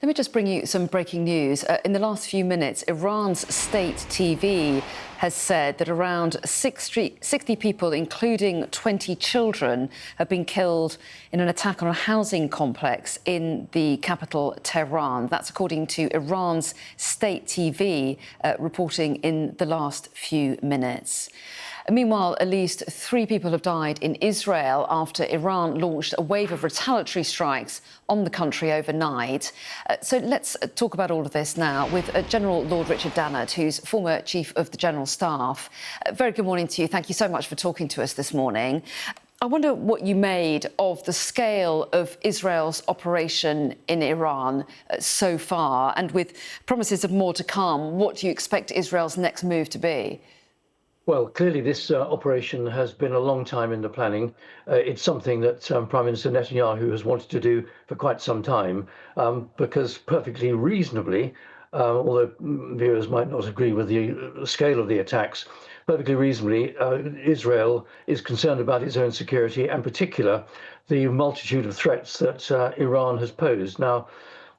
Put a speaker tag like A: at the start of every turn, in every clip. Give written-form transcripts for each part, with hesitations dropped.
A: Let me just bring you some breaking news. In the last few minutes, Iran's state TV has said that around 60 people, including 20 children, have been killed in an attack on a housing complex in the capital, Tehran. That's according to Iran's state TV, reporting in the last few minutes. Meanwhile, at least 3 people have died in Israel after Iran launched a wave of retaliatory strikes on the country overnight. So let's talk about all of this now with General Lord Richard Dannatt, who's former Chief of the General Staff. Very good morning to you. Thank you so much for talking to us this morning. I wonder what you made of the scale of Israel's operation in Iran so far, and with promises of more to come, what do you expect Israel's next move to be?
B: Well, clearly this operation has been a long time in the planning. It's something that Prime Minister Netanyahu has wanted to do for quite some time, because perfectly reasonably, although viewers might not agree with the scale of the attacks, perfectly reasonably, Israel is concerned about its own security, and in particular, the multitude of threats that Iran has posed. Now,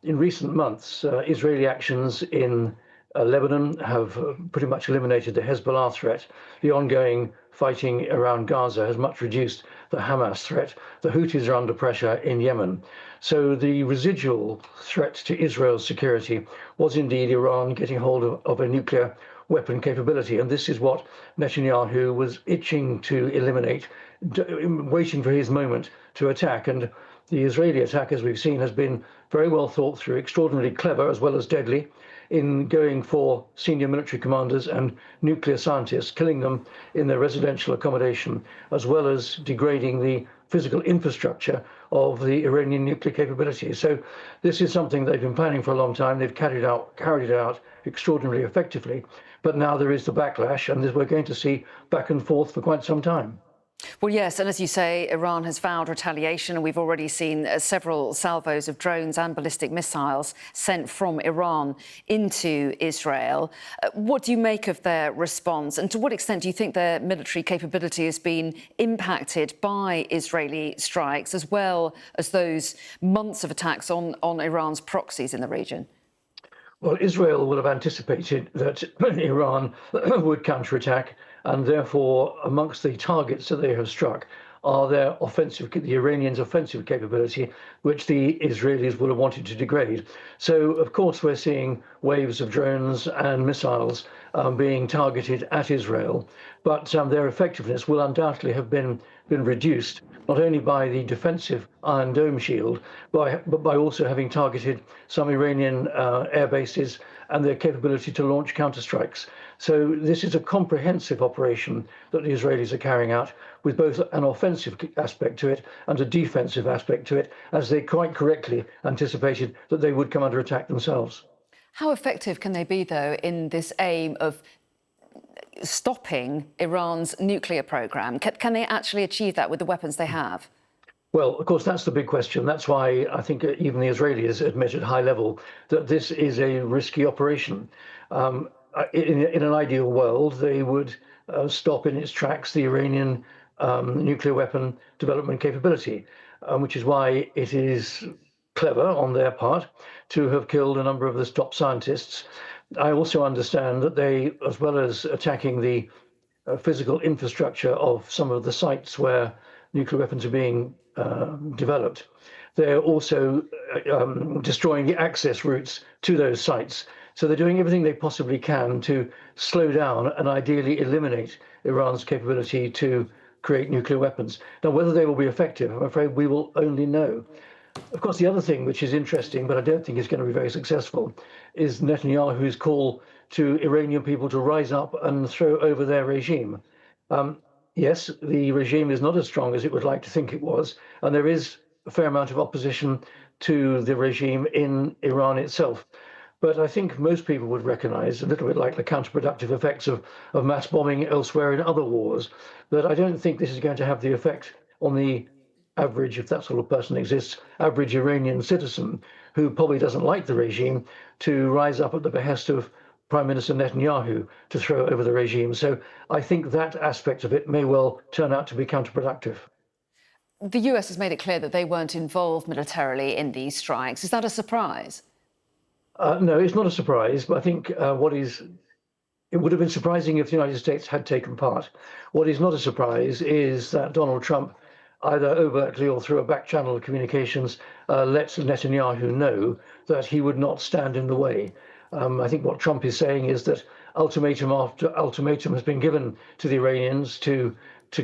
B: in recent months, Israeli actions in Lebanon have pretty much eliminated the Hezbollah threat. The ongoing fighting around Gaza has much reduced the Hamas threat. The Houthis are under pressure in Yemen. So the residual threat to Israel's security was indeed Iran getting hold of a nuclear weapon capability. And this is what Netanyahu was itching to eliminate, waiting for his moment to attack. And the Israeli attack, as we've seen, has been very well thought through, extraordinarily clever as well as deadly, in going for senior military commanders and nuclear scientists, killing them in their residential accommodation, as well as degrading the physical infrastructure of the Iranian nuclear capability. So this is something they've been planning for a long time. They've carried it out extraordinarily effectively. But now there is the backlash, and we're going to see back and forth for quite some time.
A: Well, yes, and as you say, Iran has vowed retaliation, and we've already seen several salvos of drones and ballistic missiles sent from Iran into Israel. What do you make of their response, and to what extent do you think their military capability has been impacted by Israeli strikes, as well as those months of attacks on Iran's proxies in the region?
B: Well, Israel would have anticipated that Iran would counterattack, and therefore, amongst the targets that they have struck are the Iranians' offensive capability, which the Israelis would have wanted to degrade. So, of course, we're seeing waves of drones and missiles being targeted at Israel, but their effectiveness will undoubtedly have been reduced, not only by the defensive Iron Dome shield, but by also having targeted some Iranian air bases and their capability to launch counterstrikes. So this is a comprehensive operation that the Israelis are carrying out, with both an offensive aspect to it and a defensive aspect to it, as they quite correctly anticipated that they would come under attack themselves.
A: How effective can they be, though, in this aim of stopping Iran's nuclear program? Can they actually achieve that with the weapons they have?
B: Well, of course, that's the big question. That's why I think even the Israelis admit at high level that this is a risky operation. In an ideal world, they would stop in its tracks the Iranian nuclear weapon development capability, which is why it is clever on their part to have killed a number of the top scientists. I also understand that they, as well as attacking the physical infrastructure of some of the sites where nuclear weapons are being developed, they're also destroying the access routes to those sites. So they're doing everything they possibly can to slow down and ideally eliminate Iran's capability to create nuclear weapons. Now, whether they will be effective, I'm afraid we will only know. Of course, the other thing which is interesting, but I don't think is going to be very successful, is Netanyahu's call to Iranian people to rise up and throw over their regime. Yes, the regime is not as strong as it would like to think it was, and there is a fair amount of opposition to the regime in Iran itself. But I think most people would recognize, a little bit like the counterproductive effects of mass bombing elsewhere in other wars, that I don't think this is going to have the effect on the average, if that sort of person exists, average Iranian citizen who probably doesn't like the regime, to rise up at the behest of Prime Minister Netanyahu to throw over the regime. So I think that aspect of it may well turn out to be counterproductive.
A: The US has made it clear that they weren't involved militarily in these strikes. Is that a surprise?
B: No, it's not a surprise, but I think it would have been surprising if the United States had taken part. What is not a surprise is that Donald Trump, either overtly or through a back channel of communications, let Netanyahu know that he would not stand in the way. I think what Trump is saying is that ultimatum after ultimatum has been given to the Iranians to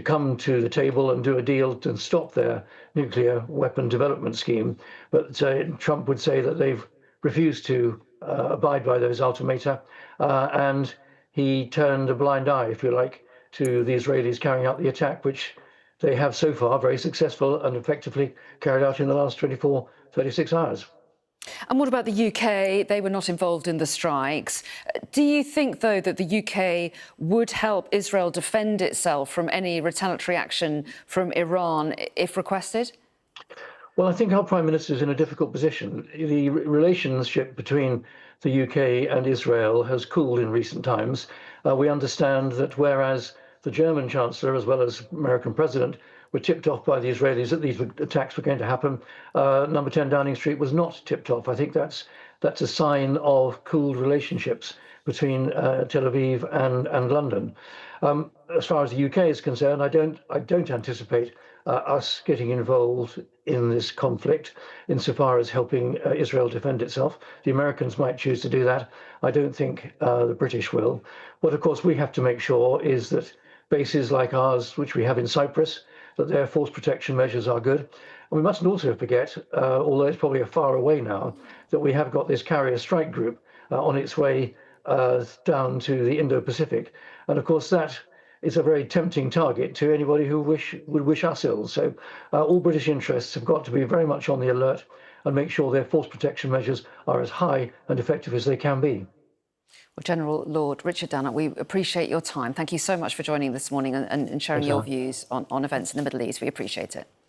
B: come to the table and do a deal and stop their nuclear weapon development scheme. But Trump would say that they've refused to abide by those ultimata, and he turned a blind eye, if you like, to the Israelis carrying out the attack, which they have so far very successful and effectively carried out in the last 24, 36 hours.
A: And what about the UK? They were not involved in the strikes. Do you think, though, that the UK would help Israel defend itself from any retaliatory action from Iran if requested?
B: Well, I think our Prime Minister is in a difficult position. The relationship between the UK and Israel has cooled in recent times. We understand that whereas the German Chancellor, as well as American President, were tipped off by the Israelis that these attacks were going to happen, number 10 Downing Street was not tipped off. I think that's a sign of cooled relationships between Tel Aviv and London. As far as the UK is concerned, I don't anticipate us getting involved in this conflict insofar as helping Israel defend itself. The Americans might choose to do that. I don't think the British will. What, of course, we have to make sure is that bases like ours, which we have in Cyprus, that their force protection measures are good. And we mustn't also forget, although it's probably a far away now, that we have got this carrier strike group on its way down to the Indo-Pacific. And of course, that is a very tempting target to anybody who would wish us ill. So all British interests have got to be very much on the alert and make sure their force protection measures are as high and effective as they can be.
A: Well, General Lord Richard Dannatt, we appreciate your time. Thank you so much for joining this morning and sharing your views on events in the Middle East. We appreciate it.